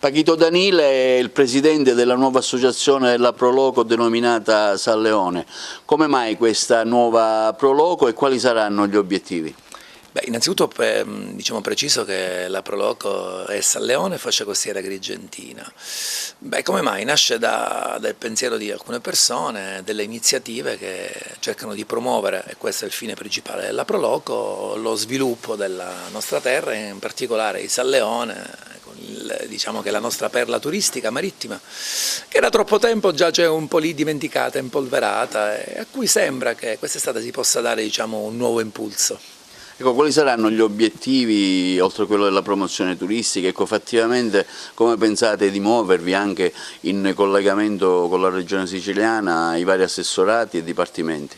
Pachito Danile è il presidente della nuova associazione della Proloco denominata San Leone. Come mai questa nuova Proloco e quali saranno gli obiettivi? Innanzitutto diciamo preciso che la Proloco è San Leone, fascia costiera agrigentina. Come mai? Nasce dal pensiero di alcune persone, delle iniziative che cercano di promuovere, e questo è il fine principale della Proloco, lo sviluppo della nostra terra, in particolare di San Leone, diciamo che è la nostra perla turistica marittima, che da troppo tempo giace un po' lì dimenticata, impolverata, e a cui sembra che quest'estate si possa dare, diciamo, un nuovo impulso. Ecco, quali saranno gli obiettivi, oltre a quello della promozione turistica? Ecco, fattivamente come pensate di muovervi anche in collegamento con la regione siciliana, i vari assessorati e dipartimenti?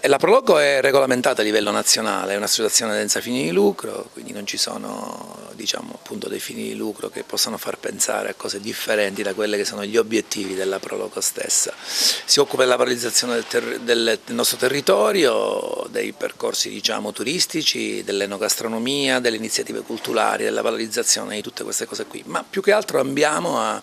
La Proloco è regolamentata a livello nazionale, è un'associazione senza fini di lucro, quindi non ci sono, diciamo, appunto, dei fini di lucro che possano far pensare a cose differenti da quelle che sono gli obiettivi della Proloco stessa. Si occupa della valorizzazione del nostro territorio, dei percorsi, diciamo, turistici, dell'enogastronomia, delle iniziative culturali, della valorizzazione di tutte queste cose qui, ma più che altro ambiamo a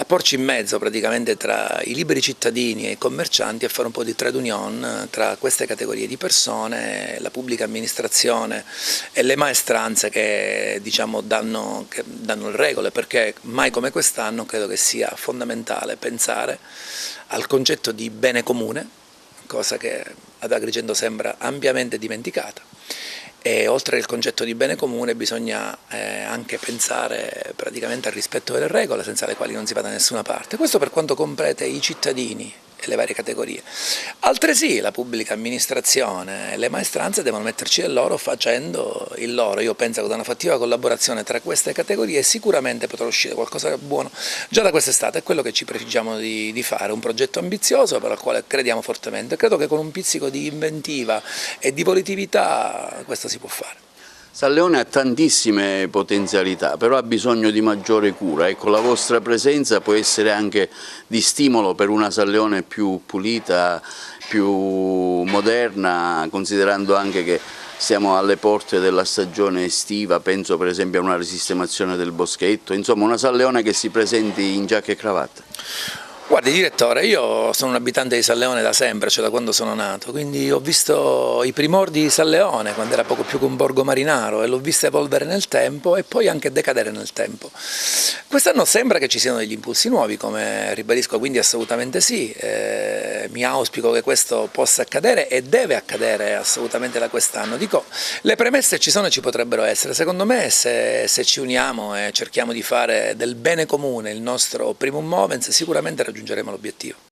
porci in mezzo praticamente tra i liberi cittadini e i commercianti, a fare un po' di trade union tra queste categorie di persone, la pubblica amministrazione e le maestranze che, diciamo, danno le regole, perché mai come quest'anno credo che sia fondamentale pensare al concetto di bene comune, cosa che ad Agrigento sembra ampiamente dimenticata. E oltre al concetto di bene comune bisogna anche pensare praticamente al rispetto delle regole, senza le quali non si va da nessuna parte. Questo per quanto comprende i cittadini e le varie categorie. Altresì la pubblica amministrazione e le maestranze devono metterci del loro facendo il loro. Io penso che da una fattiva collaborazione tra queste categorie sicuramente potrà uscire qualcosa di buono già da quest'estate, è quello che ci prefiggiamo di fare, un progetto ambizioso per il quale crediamo fortemente. Credo che con un pizzico di inventiva e di volitività questo si può fare. San Leone ha tantissime potenzialità, però ha bisogno di maggiore cura. Ecco, la vostra presenza può essere anche di stimolo per una San Leone più pulita, più moderna, considerando anche che siamo alle porte della stagione estiva, penso per esempio a una risistemazione del boschetto, insomma una San Leone che si presenti in giacca e cravatta. Guardi direttore, io sono un abitante di San Leone da sempre, cioè da quando sono nato, quindi ho visto i primordi di San Leone quando era poco più che un borgo marinaro e l'ho vista evolvere nel tempo e poi anche decadere nel tempo. Quest'anno sembra che ci siano degli impulsi nuovi, come ribadisco, quindi assolutamente sì, mi auspico che questo possa accadere e deve accadere assolutamente da quest'anno. Dico, le premesse ci sono e ci potrebbero essere, secondo me se ci uniamo e cerchiamo di fare del bene comune il nostro primum movens sicuramente raggiungeremo l'obiettivo.